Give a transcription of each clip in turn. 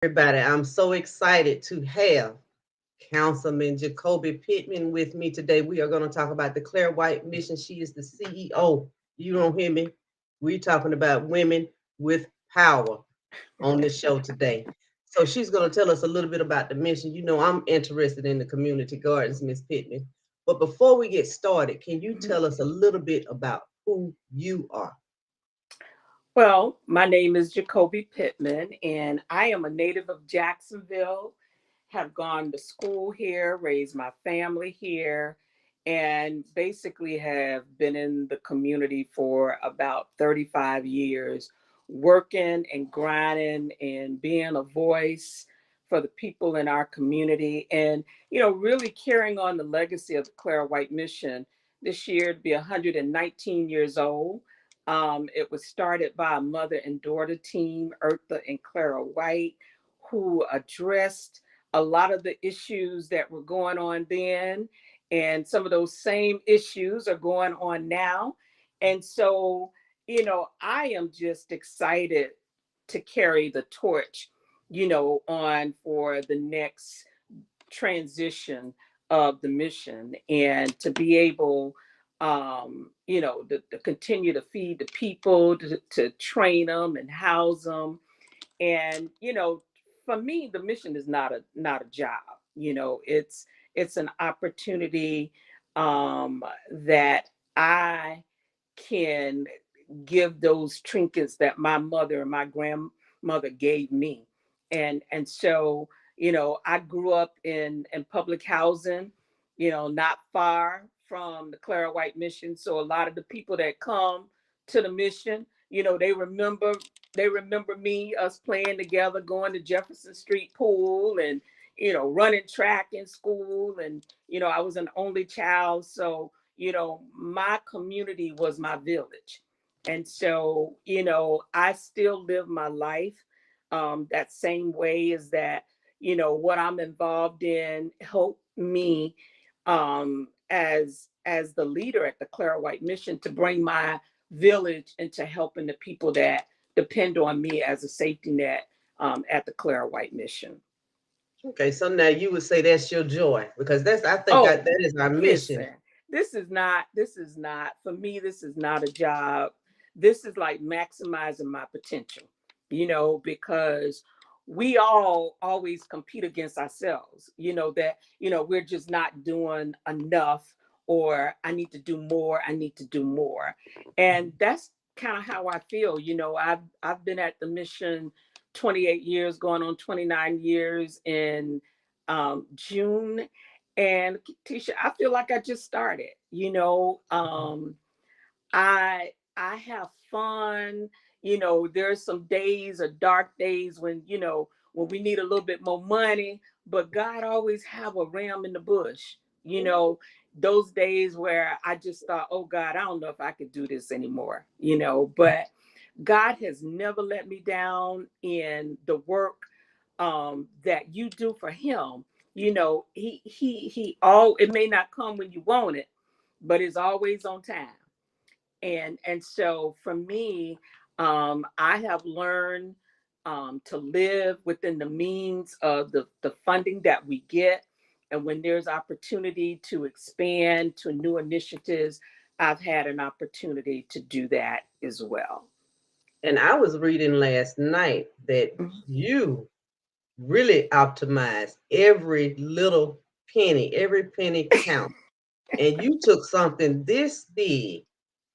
Everybody, I'm so excited to have Councilman Jacoby Pittman with me today. We are going to talk about the Clara White Mission. She is the CEO. You don't hear me? We're talking about women with power on the show today. So she's going to tell us a little bit about the mission. You know, I'm interested in the community gardens, Miss Pittman. But before we get started, can you Mhm. tell us a little bit about who you are? Well, my name is Jacoby Pittman, and I am a native of Jacksonville. Have gone to school here, raised my family here, and basically have been in the community for about 35 years, working and grinding and being a voice for the people in our community, and really carrying on the legacy of the Clara White Mission. This year to be 119 years old. It was started by a mother and daughter team, Eartha and Clara White, who addressed a lot of the issues that were going on then. And some of those same issues are going on now. And so, I am just excited to carry the torch, on for the next transition of the mission and to be able to continue to feed the people, to train them and house them. And for me, the mission is not a job. It's an opportunity that I can give those trinkets that my mother and my grandmother gave me. And so, I grew up in public housing, not far from the Clara White Mission. So a lot of the people that come to the mission, they remember me, us playing together, going to Jefferson Street Pool, and running track in school. And I was an only child, so my community was my village. And so, I still live my life that same way, is that, what I'm involved in help me as the leader at the Clara White Mission to bring my village into helping the people that depend on me as a safety net at the Clara White Mission. Okay, so now you would say that's your joy because I think Oh, that is our mission. listen, this is not for me. This is not a job. This is like maximizing my potential, because we all always compete against ourselves, that, we're just not doing enough, or I need to do more. I need to do more. And that's kind of how I feel. I've been at the mission 28 years, going on 29 years in June. And Tisha, I feel like I just started. I have fun. There's some days or dark days when we need a little bit more money, but God always have a ram in the bush. You know, those days where I just thought, oh God, I don't know if I could do this anymore. But God has never let me down in the work that you do for Him. He all, it may not come when you want it, but it's always on time. And so for me, I have learned to live within the means of the funding that we get. And when there's opportunity to expand to new initiatives, I've had an opportunity to do that as well. And I was reading last night that Mhm. you really optimize every penny counts. And you took something this big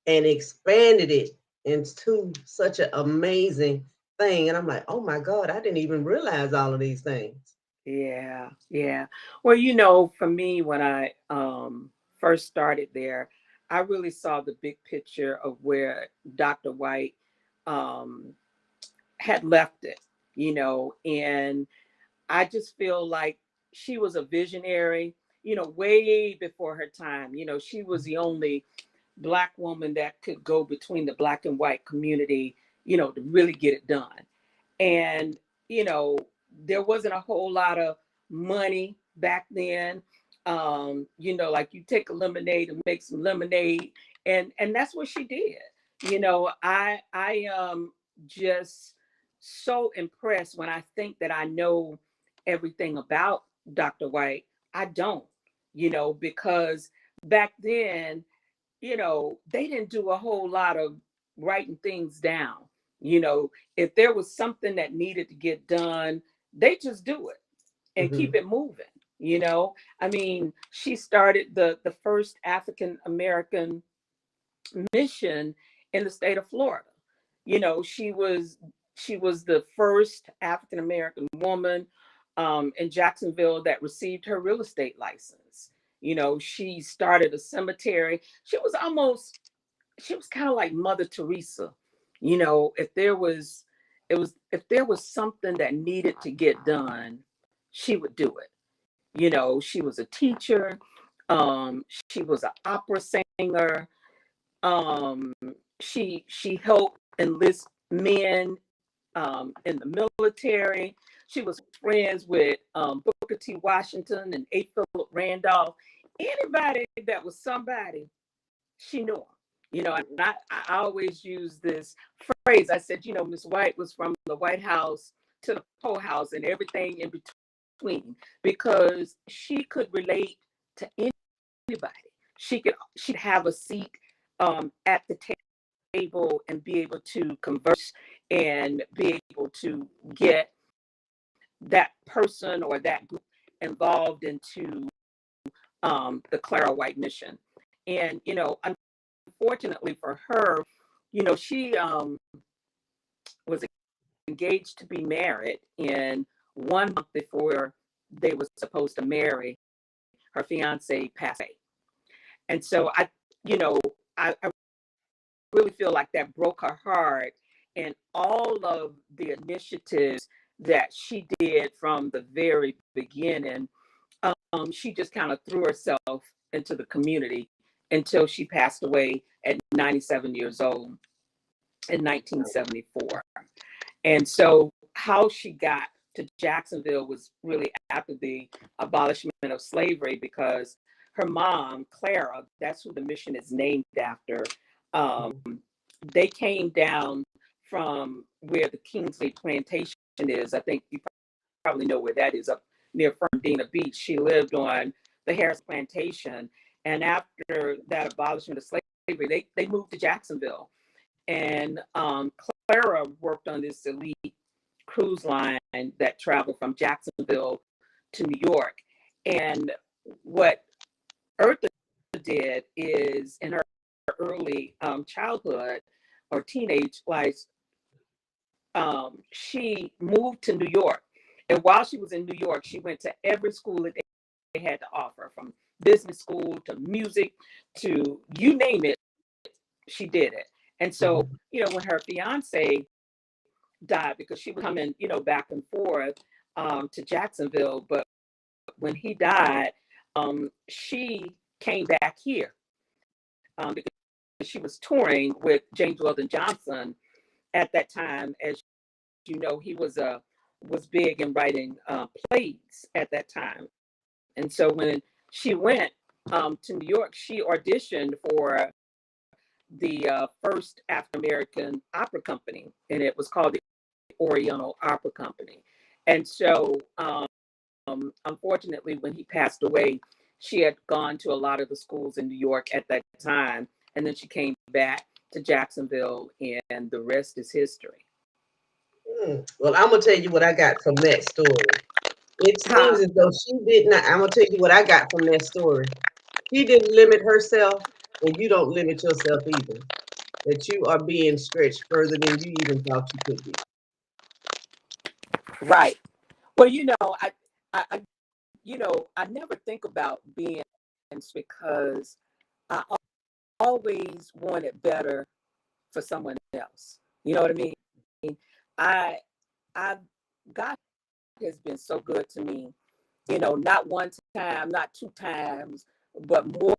and expanded it into such an amazing thing. And I'm like, oh my God, I didn't even realize all of these things. Yeah, yeah. Well, for me, when I first started there, I really saw the big picture of where Dr. White um, had left it, and I just feel like she was a visionary, way before her time. She was the only Black woman that could go between the Black and white community, to really get it done. And you know there wasn't a whole lot of money back then. Like you take a lemonade and make some lemonade, and that's what she did. I just so impressed when I think that I know everything about Dr. White. I don't, because back then, they didn't do a whole lot of writing things down. You know, if there was something that needed to get done, they just do it and Mm-hmm. keep it moving. I mean, she started the first African American mission in the state of Florida. She was the first African American woman in Jacksonville that received her real estate license. She started a cemetery. She was kind of like Mother Teresa. If there was something that needed to get done, she would do it. She was a teacher. She was an opera singer. Um, she helped enlist men in the military. She was friends with Booker T. Washington and A. Philip Randolph. Anybody that was somebody, she knew them. And I always use this phrase. I said, Miss White was from the White House to the Poe House and everything in between, because she could relate to anybody. She'd have a seat at the table and be able to converse and be able to get that person or that group involved into the Clara White mission. And unfortunately for her, she was engaged to be married, and 1 month before they were supposed to marry, her fiance passed away. And so I really feel like that broke her heart. And all of the initiatives that she did from the very beginning, she just kind of threw herself into the community until she passed away at 97 years old in 1974. And so how she got to Jacksonville was really after the abolishment of slavery, because her mom, Clara, that's who the mission is named after, um, they came down from where the Kingsley Plantation is. I think you probably know where that is, up near Fernandina Beach. She lived on the Harris Plantation. And after that abolishment of slavery, they moved to Jacksonville. And Clara worked on this elite cruise line that traveled from Jacksonville to New York. And what Eartha did is, in her early childhood or teenage life, she moved to New York. And while she was in New York, she went to every school that they had to offer, from business school to music to you name it, she did it. And so, when her fiance died, because she was coming, back and forth to Jacksonville, but when he died, she came back here because she was touring with James Weldon Johnson at that time. As he was big in writing plays at that time. And so when she went to New York, she auditioned for the first African American opera company, and it was called the Oriental Opera Company. And so, unfortunately, when he passed away, she had gone to a lot of the schools in New York at that time, and then she came back to Jacksonville, and the rest is history. Well, I'm gonna tell you what I got from that story. It seems Huh? as though she did not. I'm gonna tell you what I got from that story. She didn't limit herself, and you don't limit yourself either. That you are being stretched further than you even thought you could be. Right. Well, I never think about being, because I always wanted better for someone else. You know what I mean? I, I, God has been so good to me. Not one time, not two times, but more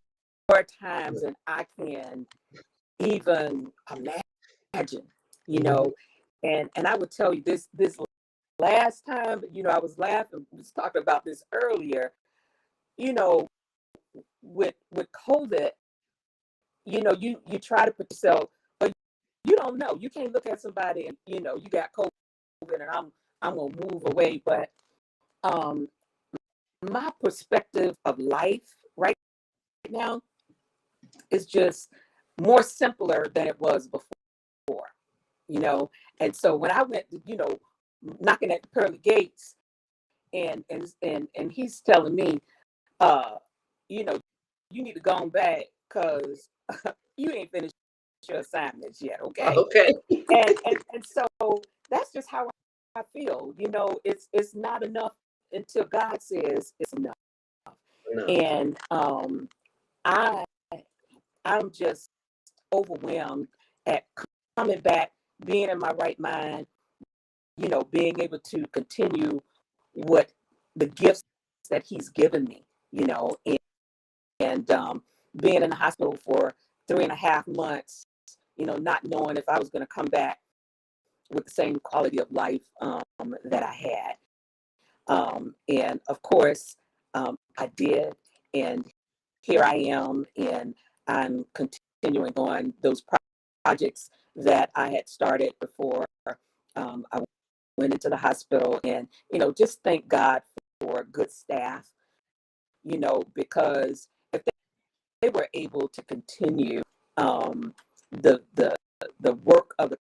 times than I can even imagine. You Mm-hmm. know, and I would tell you this last time. I was laughing. We was talking about this earlier. You know, with COVID, you try to put yourself, but you don't know. You can't look at somebody and you got COVID it and I'm gonna move away. But um, my perspective of life right now is just more simpler than it was before, you know. And so when I went, knocking at the pearly gates, and he's telling me, uh, you know, you need to go on back because you ain't finished your assignments yet, okay? Okay. And so that's just how I feel. It's not enough until God says it's enough. No. And I I'm just overwhelmed at coming back, being in my right mind, being able to continue what the gifts that He's given me, and being in the hospital for 3.5 months, not knowing if I was going to come back with the same quality of life that I had. And of course, I did. And here I am, and I'm continuing on those projects that I had started before I went into the hospital. And, just thank God for good staff, because if they were able to continue the, the, the work of the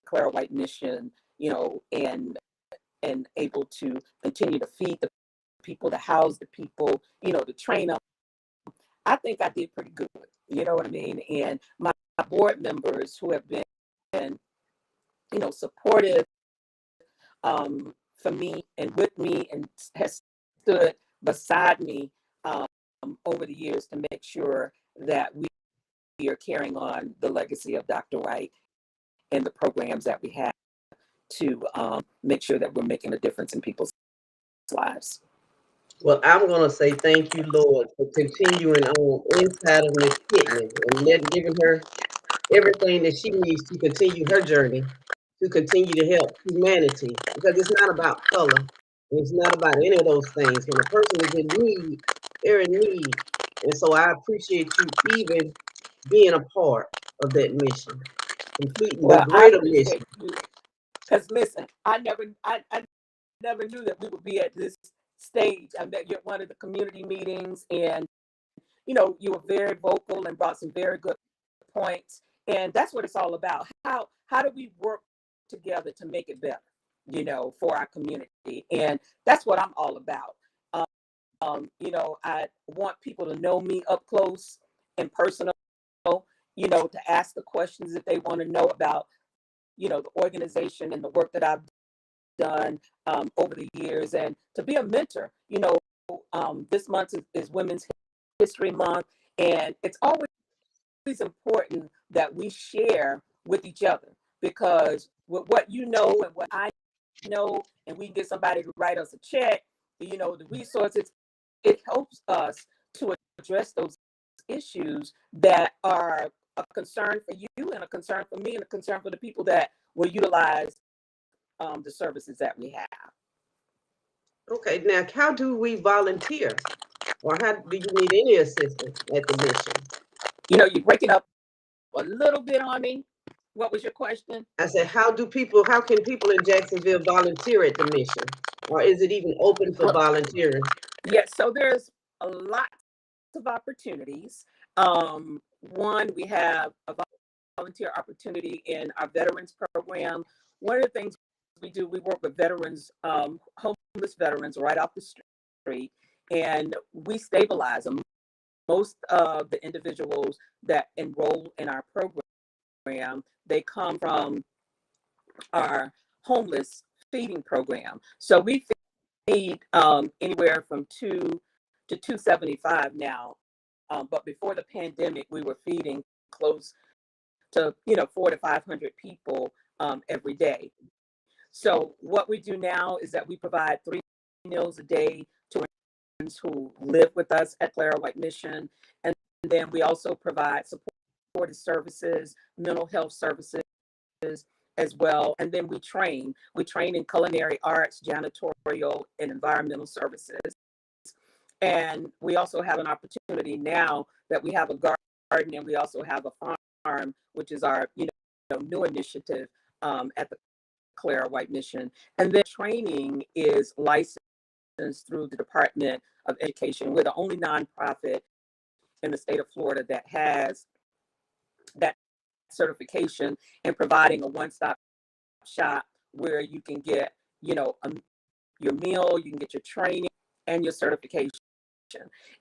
Clara White Mission, and able to continue to feed the people, to house the people, to train them, I think I did pretty good. You know what I mean? And my board members who have been, supportive for me and with me and has stood beside me over the years to make sure that we are carrying on the legacy of Dr. White and the programs that we have to make sure that we're making a difference in people's lives. Well, I'm going to say thank you, Lord, for continuing on inside of Miss Pittman and giving her everything that she needs to continue her journey, to continue to help humanity, because it's not about color. It's not about any of those things. When a person is in need, they're in need. And so I appreciate you even being a part of that mission, completing the Well, I greater mission. appreciate you because listen, I never knew that we would be at this stage. I met you at one of the community meetings, and you were very vocal and brought some very good points. And that's what it's all about. How do we work together to make it better, for our community? And that's what I'm all about. I want people to know me up close and personal, to ask the questions that they want to know about, the organization and the work that I've done over the years, and to be a mentor. This month is Women's History Month, and it's always important that we share with each other, because with what you know and what I know, and we can get somebody to write us a check, the resources, it helps us to address those issues that are a concern for you and a concern for me and a concern for the people that will utilize the services that we have. Okay, now how do we volunteer? Or how do you need any assistance at the mission? You're breaking up a little bit on me. What was your question? I said, how can people in Jacksonville volunteer at the mission? Or is it even open for Well, volunteering? yes, so there's a lot of opportunities. One, we have a volunteer opportunity in our veterans program. One of the things we do, we work with veterans, homeless veterans right off the street, and we stabilize them. Most of the individuals that enroll in our program, they come from our homeless feeding program. So we feed anywhere from 2 to 275 now. But before the pandemic, we were feeding close to 400 to 500 people every day. So what we do now is that we provide 3 meals a day to friends who live with us at Clara White Mission, and then we also provide supportive services, mental health services as well. And then we train. We train in culinary arts, janitorial, and environmental services. And we also have an opportunity now that we have a garden and we also have a farm, which is our new initiative at the Clara White Mission. And then training is licensed through the Department of Education. We're the only nonprofit in the state of Florida that has that certification and providing a one-stop shop where you can get, your meal, you can get your training and your certification.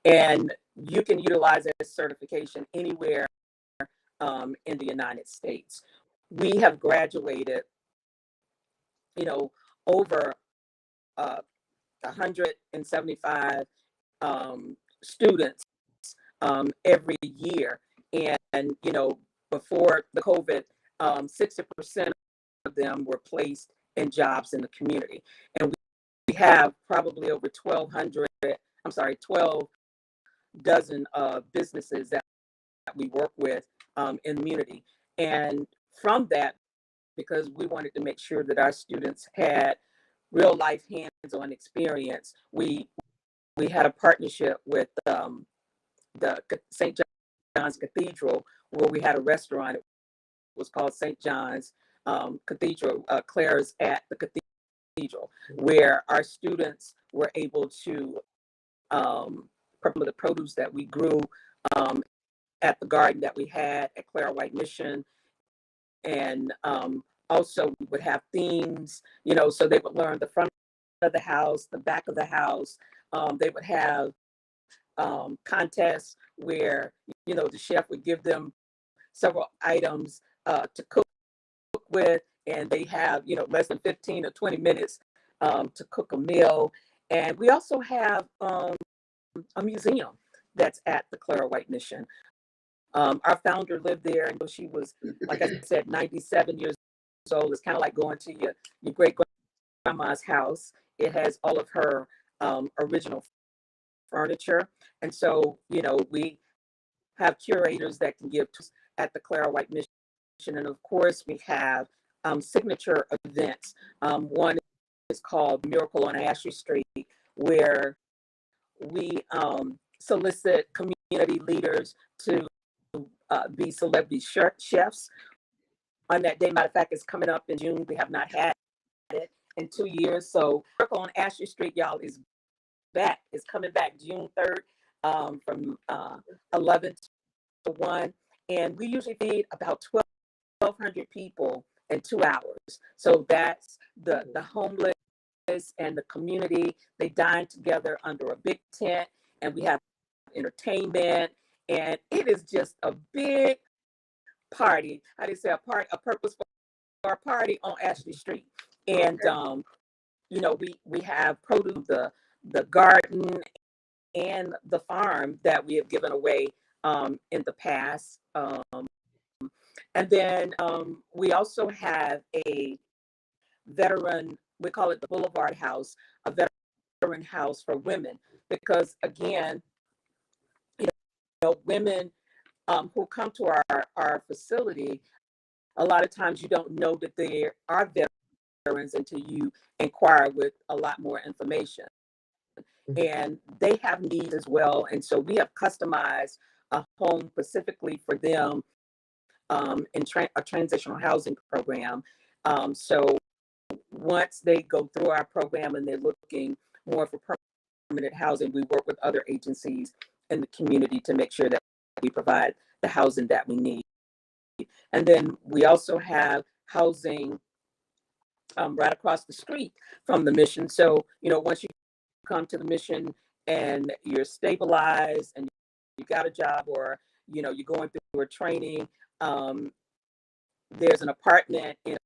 And you can utilize that certification anywhere in the United States. We have graduated, over 175 students every year. And, before the COVID, 60% of them were placed in jobs in the community. And we have probably over 12 dozen businesses that we work with in the community. And from that, because we wanted to make sure that our students had real life hands-on experience, we had a partnership with the St. John's Cathedral, where we had a restaurant. It was called St. John's Cathedral, Clara's at the Cathedral, where our students were able to the produce that we grew at the garden that we had at Clara White Mission. And also we would have themes, so they would learn the front of the house, the back of the house. They would have contests where, the chef would give them several items to cook with, and they have, less than 15 or 20 minutes to cook a meal. And we also have a museum that's at the Clara White Mission. Our founder lived there, and she was, like I said, 97 years old. It's kind of like going to your great grandma's house. It has all of her original furniture. And so, we have curators that can give at the Clara White Mission. And of course, we have signature events. One is called Miracle on Ashley Street, where we solicit community leaders to be celebrity chefs on that day. Matter of fact, it's coming up in June. We have not had it in 2 years. So Miracle on Ashley Street, y'all, is back. It's coming back June 3rd from 11 to 1. And we usually feed about 1,200 people in 2 hours. So that's the homeless and the community. They dine together under a big tent, and we have entertainment. And it is just a big party. How do you say, a purpose for a party on Ashley Street. And we have produce, the garden and the farm that we have given away in the past. And then we also have a veteran, we call it the Boulevard House, a veteran house for women, because again, women who come to our facility, a lot of times you don't know that they are veterans until you inquire with a lot more information. And they have needs as well. And so we have customized a home specifically for them in a transitional housing program. So once they go through our program and they're looking more for permanent housing, we work with other agencies in the community to make sure that we provide the housing that we need. And then we also have housing right across the street from the mission. So, once you come to the mission and you're stabilized and you got a job, or, you're going through a training, there's an apartment in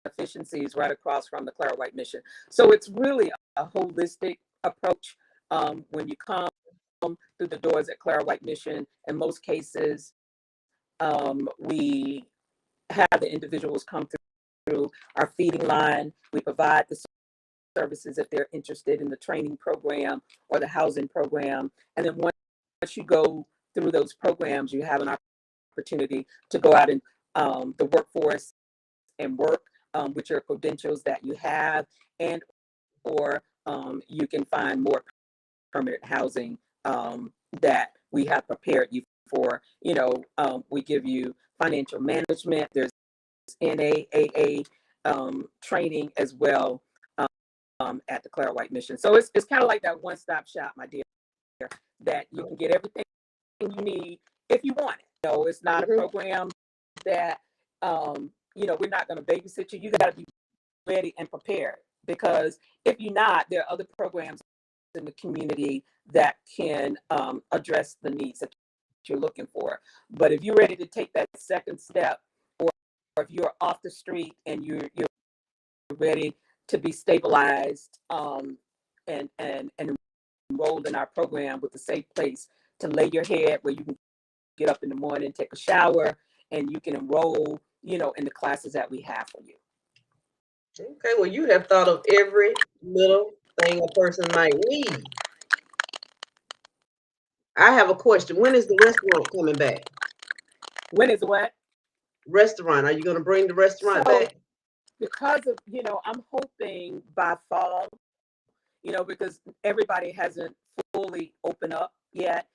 Efficiencies right across from the Clara White Mission. So it's really a holistic approach. When you come through the doors at Clara White Mission, in most cases, we have the individuals come through our feeding line. We provide the services if they're interested in the training program or the housing program. And then once you go through those programs, you have an opportunity to go out in the workforce and work with your credentials that you have, and or you can find more permanent housing that we have prepared you for. We give you financial management. There's NAAA training as well at the Clara White Mission. So it's kind of like that one-stop shop, my dear, that you can get everything you need if you want it. No, it's not a program that, we're not going to babysit you. You got to be ready and prepared, because if you're not, there are other programs in the community that can address the needs that you're looking for. But if you're ready to take that second step, or if you're off the street and you're ready to be stabilized and enrolled in our program with a safe place to lay your head, where you can get up in the morning, take a shower, and you can enroll, in the classes that we have for you. Okay, well, you have thought of every little thing a person might need. I have a question. When is the restaurant coming back? When is what? Restaurant. Are you going to bring the restaurant back? Because of, I'm hoping by fall, because everybody hasn't fully opened up yet.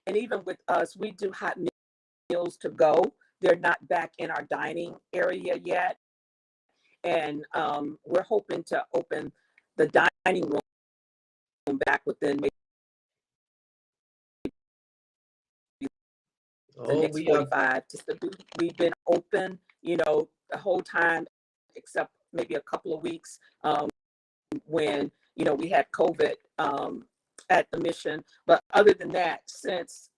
And even with us, we do hot meals to go. They're not back in our dining area yet. And we're hoping to open the dining room back within maybe the next 45. We've been open, the whole time, except maybe a couple of weeks when, we had COVID at the mission. But other than that, since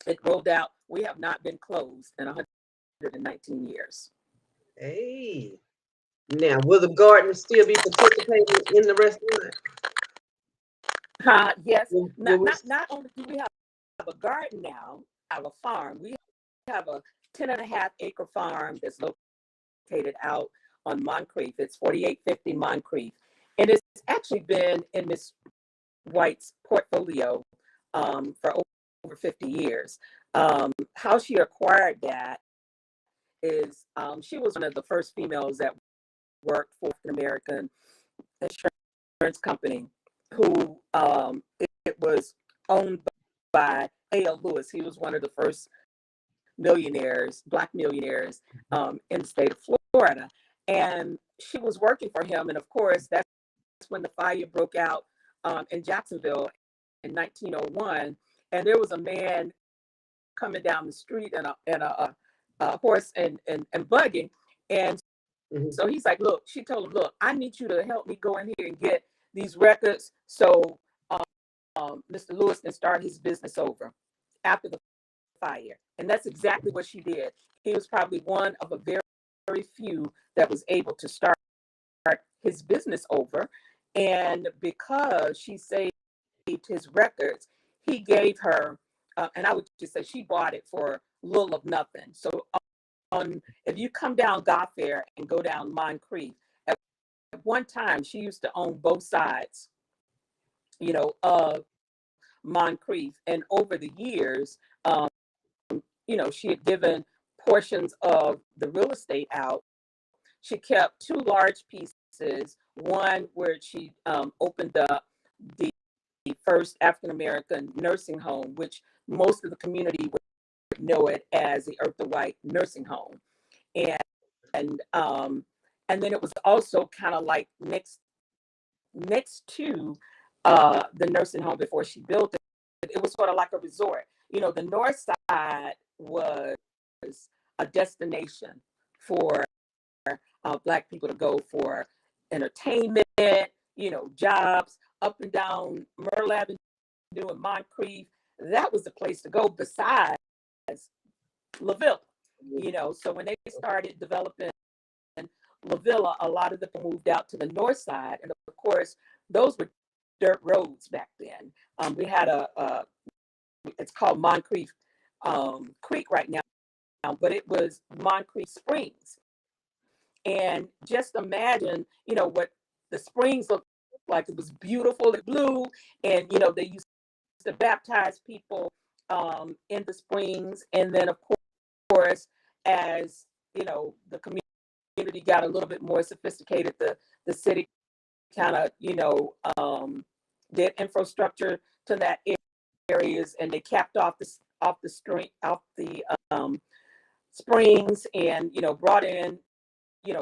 it rolled out, we have not been closed in 119 years. Hey, now will the gardeners still be participating in the restaurant? Yes. Not only do we have a garden now, have a farm. We have a 10.5-acre farm that's located out on Moncrief. It's 4850 Moncrief. And it's actually been in Miss White's portfolio for over 50 years. How she acquired that is she was one of the first females that worked for an American insurance company who it was owned by A.L. Lewis. He was one of the first millionaires, Black millionaires in the state of Florida. And she was working for him. And of course, that's when the fire broke out in Jacksonville in 1901. And there was a man coming down the street in a horse and buggy. And so he's like, look, she told him, look, I need you to help me go in here and get these records so Mr. Lewis can start his business over after the fire. And that's exactly what she did. He was probably one of a very, very few that was able to start his business over. And because she saved his records, he gave her, and I would just say she bought it for little of nothing. So if you come down Godfair and go down Moncrief, at one time she used to own both sides, of Moncrief. And over the years, she had given portions of the real estate out. She kept two large pieces, one where she opened up the first African-American nursing home, which most of the community would know it as the Eartha White nursing home. And then it was also kind of like next to the nursing home before she built it. It was sort of like a resort. The north side was a destination for Black people to go for entertainment, jobs. Up and down Myrtle Avenue and Moncrief, that was the place to go besides La Villa. So when they started developing La Villa, a lot of them moved out to the north side. And of course, those were dirt roads back then. We had it's called Moncrief Creek right now, but it was Moncrief Springs. And just imagine, what the springs looked like. It was beautiful, it blue, and they used to baptize people in the springs. And then of course, as the community got a little bit more sophisticated, the city kind of did infrastructure to that areas, and they capped off the springs, and brought in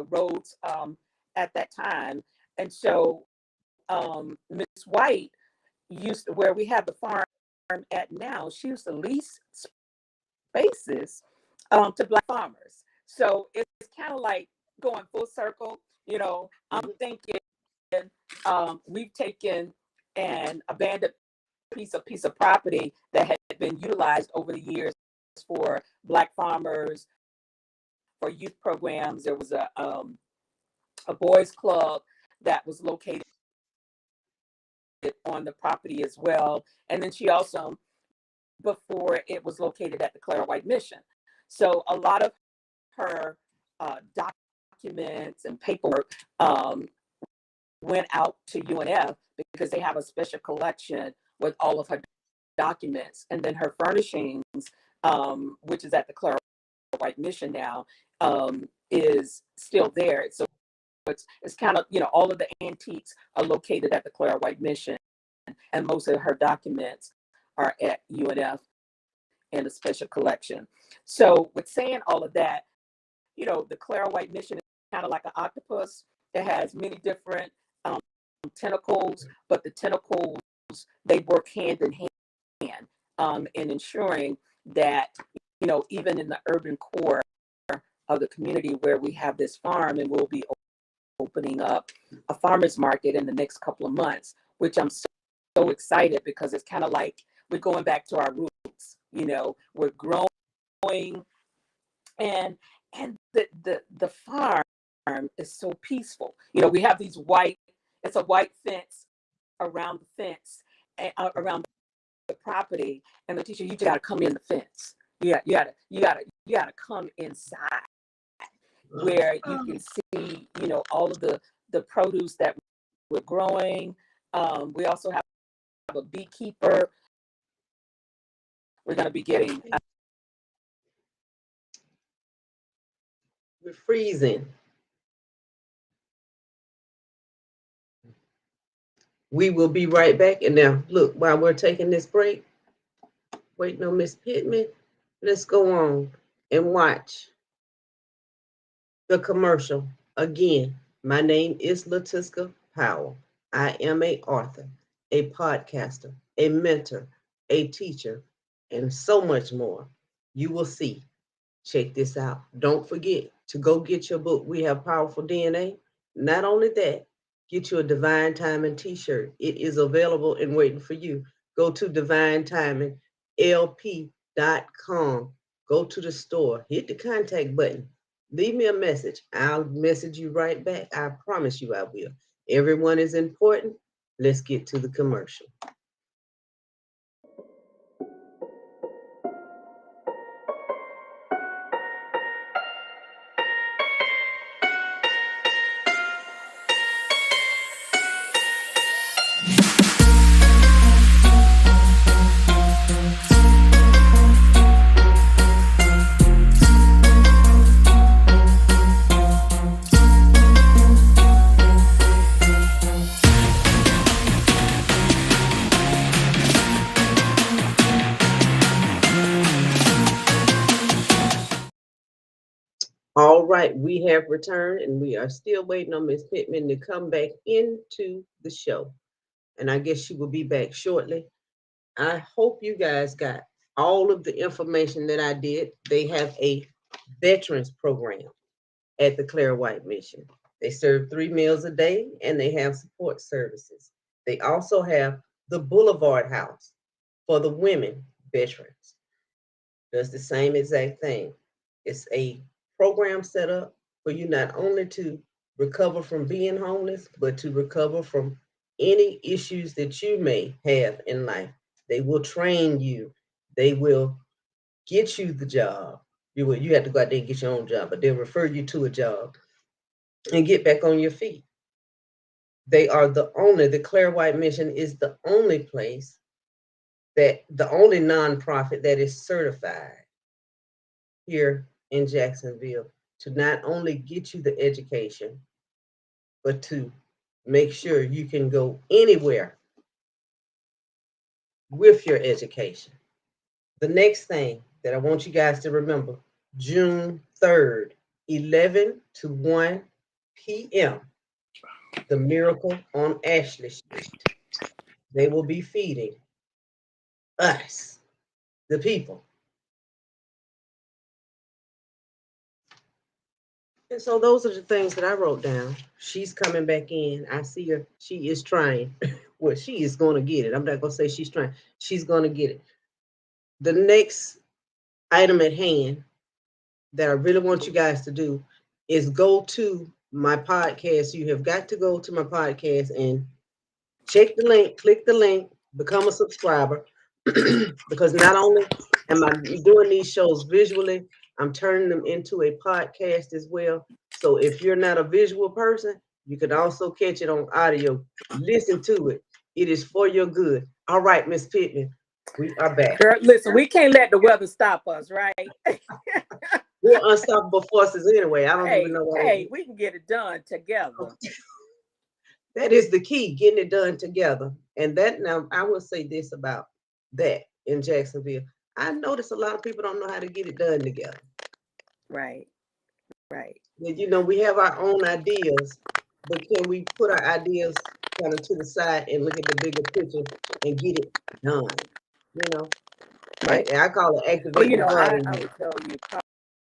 roads at that time. And so Miss White used to, where we have the farm at now, she used to lease spaces to Black farmers. So it's kind of like going full circle. I'm Mhm. thinking we've taken an abandoned piece of property that had been utilized over the years for Black farmers, for youth programs. There was a boys club that was located on the property as well. And then she also, before, it was located at the Clara White Mission. So a lot of her documents and paperwork went out to UNF because they have a special collection with all of her documents. And then her furnishings, which is at the Clara White Mission now, is still there. So it's kind of, all of the antiques are located at the Clara White Mission, and most of her documents are at UNF in a special collection. So with saying all of that, the Clara White Mission is kind of like an octopus that has many different tentacles, but the tentacles, they work hand in hand in ensuring that, even in the urban core of the community where we have this farm, and we'll be opening up a farmer's market in the next couple of months, which I'm so excited, because it's kind of like we're going back to our roots. We're growing, and the farm is so peaceful. We have these it's a white fence around the fence, around the property, and the teacher, you just got to come in the fence. Yeah, you gotta come inside, where you can see, all of the produce that we're growing. We also have a beekeeper. We're going to be getting. We're freezing. We will be right back. And now, look, while we're taking this break, waiting on Miss Pittman, let's go on and watch the commercial. Again, my name is Latiska Powell. I am a author, a podcaster, a mentor, a teacher, and so much more. You will see. Check this out. Don't forget to go get your book, We Have Powerful DNA. Not only that, get you a Divine Timing t-shirt. It is available and waiting for you. Go to divinetimинglp.com. Go to the store. Hit the contact button. Leave me a message. I'll message you right back. I promise you I will. Everyone is important. Let's get to the commercial. All right, we have returned and we are still waiting on Miss Pittman to come back into the show. And I guess she will be back shortly. I hope you guys got all of the information that I did. They have a veterans program at the Clara White Mission. They serve 3 meals a day and they have support services. They also have the Boulevard House for the women veterans. Does the same exact thing. It's a program set up for you not only to recover from being homeless, but to recover from any issues that you may have in life. They will train you. They will get you the job. You have to go out there and get your own job, but they'll refer you to a job and get back on your feet. They are the Clara White Mission is the only place the only nonprofit that is certified here in Jacksonville to not only get you the education, but to make sure you can go anywhere with your education. The next thing that I want you guys to remember, June 3rd 11 to 1 p.m. The Miracle on Ashley Street. They will be feeding us, the people. And so those are the things that I wrote down. She's coming back in. I see her. She is trying. Well, she is going to get it. I'm not going to say she's trying. She's going to get it. The next item at hand that I really want you guys to do is go to my podcast. You have got to go to my podcast and check the link, click the link, become a subscriber. Because not only am I doing these shows visually, I'm turning them into a podcast as well. So if you're not a visual person, you can also catch it on audio. Listen to it. It is for your good. All right, Miss Pittman, we are back. Girl, listen, we can't let the weather stop us, right? We're unstoppable forces anyway. I don't even know why. Hey, we can get it done together. That is the key, getting it done together. And that, now I will say this about that in Jacksonville. I notice a lot of people don't know how to get it done together. Right. You know, we have our own ideas, but can we put our ideas kind of to the side and look at the bigger picture and get it done? You know, Right. I call it Well, activating God. I would tell you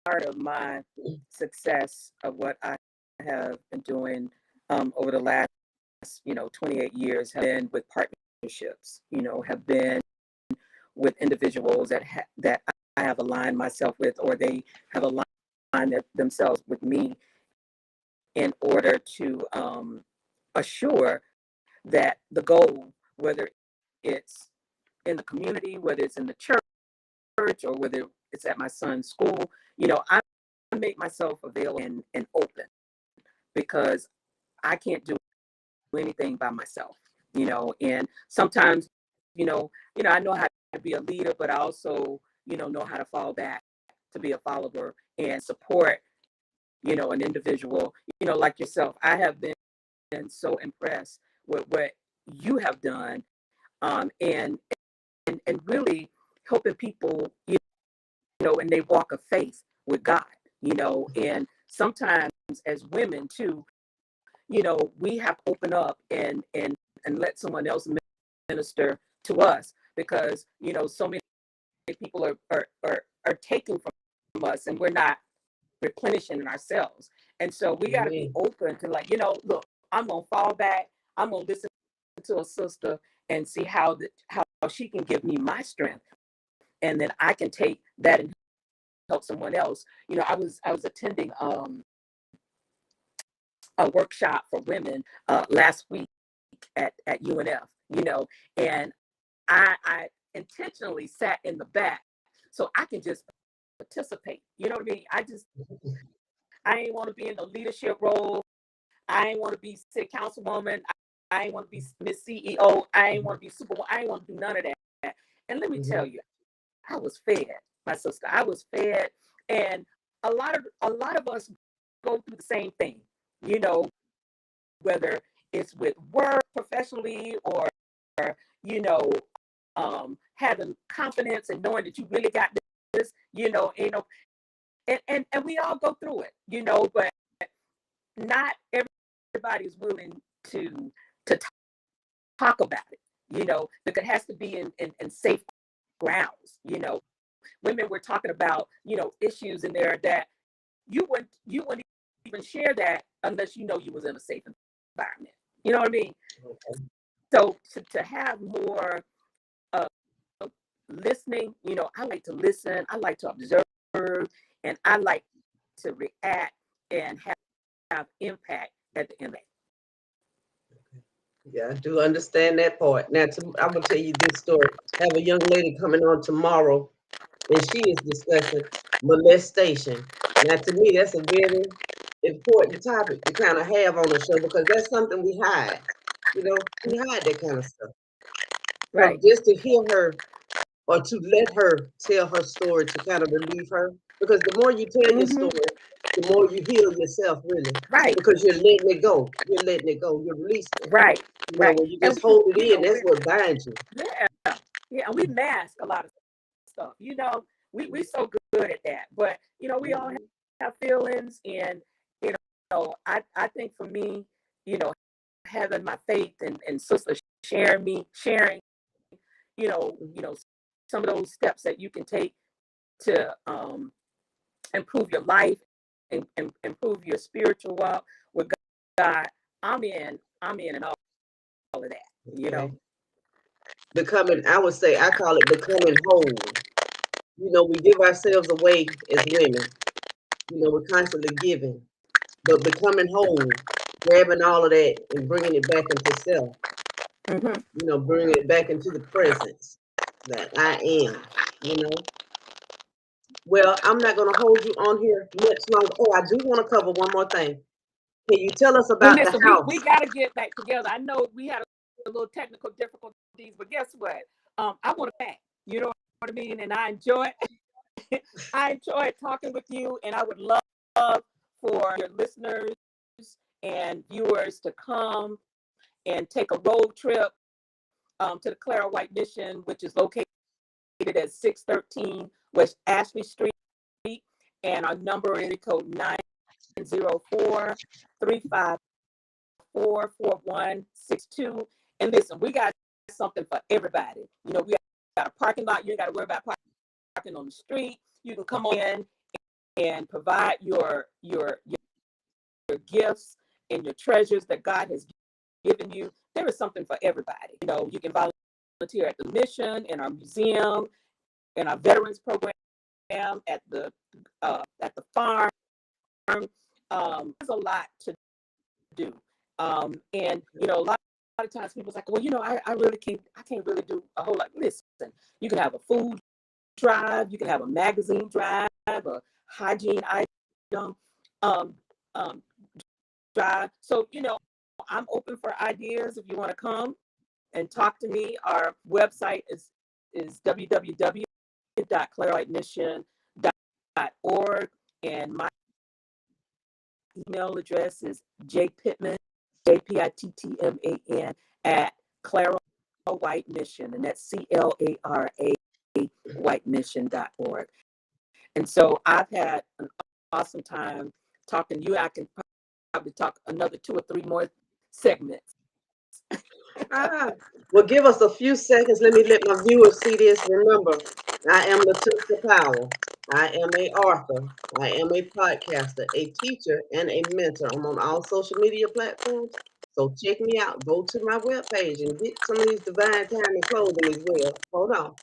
part of my success of what I have been doing over the last, 28 years have been with partnerships, have been with individuals that I have aligned myself with, or they have aligned themselves with me in order to assure that the goal, whether it's in the community, whether it's in the church, or whether it's at my son's school, I make myself available and open, because I can't do anything by myself, and sometimes, I know how to be a leader, but I also, know how to fall back to be a follower and support, an individual, like yourself. I have been so impressed with what you have done, and really helping people, in their walk of faith with God, and sometimes as women too, we have to open up and let someone else minister to us, because, so many people are taking from us, and we're not replenishing ourselves. And so we got to be open to, like, look, I'm going to fall back. I'm going to listen to a sister and see how she can give me my strength. And then I can take that and help someone else. I was attending a workshop for women last week at UNF, and I intentionally sat in the back so I can just participate. You know what I mean? I ain't want to be in the leadership role. I ain't want to be city councilwoman. I ain't want to be Miss CEO. I ain't want to be superwoman. I ain't want to do none of that. And let me tell you, I was fed, my sister. I was fed, and a lot of us go through the same thing. Whether it's with work professionally, or you know, having confidence and knowing that you really got this, and we all go through it, but not everybody is willing to talk about it, because it has to be in safe grounds. Women were talking about, issues in there that you wouldn't even share that unless you was in a safe environment. You know what I mean? Okay. So to have more listening, I like to listen, I like to observe, and I like to react and have impact at the end. Yeah, I do understand that part. Now, I'm gonna tell you this story. I have a young lady coming on tomorrow, and she is discussing molestation. Now, to me, that's a very important topic to kind of have on the show, because that's something we hide. We hide that kind of stuff. Right. But just to hear her, or to let her tell her story, to kind of relieve her, because the more you tell your story, the more you heal yourself, really. Right. Because you're letting it go. You're letting it go. You're releasing it. Right. Right. When you just hold it in, that's what binds you. Yeah. Yeah. And we mask a lot of stuff. We so good at that. But we all have feelings. And, I think for me, having my faith and sisters sharing, some of those steps that you can take to improve your life and improve your spiritual walk with God. I'm in and all of that. Okay. Becoming, I would say, I call it becoming whole. We give ourselves away as women. We're constantly giving, but becoming whole, grabbing all of that and bringing it back into self. Bringing it back into the presence that I am. Well, I'm not going to hold you on here much longer. Oh, I do want to cover one more thing. Can you tell us Well, about the listen, house? we got to get back together. I know we had a little technical difficulties, but guess what? I want to back. You know what I mean? And I enjoy talking with you, and I would love for your listeners and viewers to come and take a road trip to the Clara White Mission, which is located at 613 West Ashley Street, and our number is code 904-354-4162. And listen, we got something for everybody. We got a parking lot. You ain't got to worry about parking on the street. You can come in and provide your gifts and your treasures that God has given you. There is something for everybody. You can volunteer at the mission, in our museum, in our veterans program, at the farm. There's a lot to do. And a lot of times people's like, well, I really can't really do a whole lot. Listen, you can have a food drive, you can have a magazine drive, a hygiene item drive. So, I'm open for ideas if you want to come and talk to me. Our website is www.clarawhitemission.org, and my email address is jpittman, JPITTMAN, at Clara White Mission, and that's CLARA whitemission.org. And so I've had an awesome time talking to you. I can probably talk another 2 or 3 more segments. Well, give us a few seconds. Let me let my viewers see this. Remember, I am Letitia Powell. I am an author. I am a podcaster, a teacher, and a mentor. I'm on all social media platforms. So check me out. Go to my webpage and get some of these divine timing clothing as well. Hold on.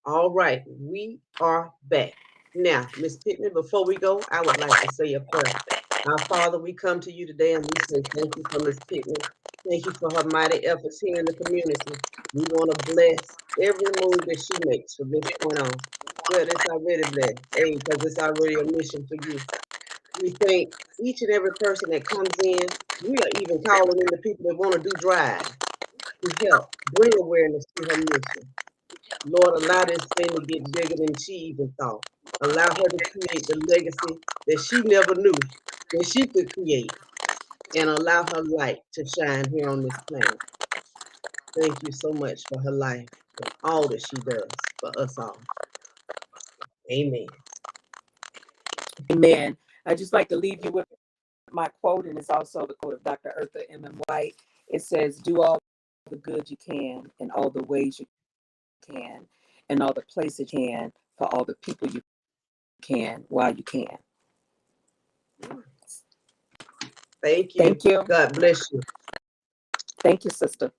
All right, we are back. Now, Miss Pittman, before we go, I would like to say a prayer. Our Father, we come to you today and we say thank you for Miss Pittman. Thank you for her mighty efforts here in the community. We want to bless every move that she makes from this point on. Well, it's already blessed, because it's already a mission for you. We thank each and every person that comes in. We are even calling in the people that want to do drive to help bring awareness to her mission. Lord, allow this thing to get bigger than she even thought. Allow her to create the legacy that she never knew that she could create, and allow her light to shine here on this planet. Thank you so much for her life and all that she does for us all. Amen. Amen. I just like to leave you with my quote, and it's also the quote of Dr. Eartha M. White. It says, do all the good you can in all the ways you can, and all the places you can, for all the people you can while you can. Thank you. Thank you. God bless you. Thank you, sister.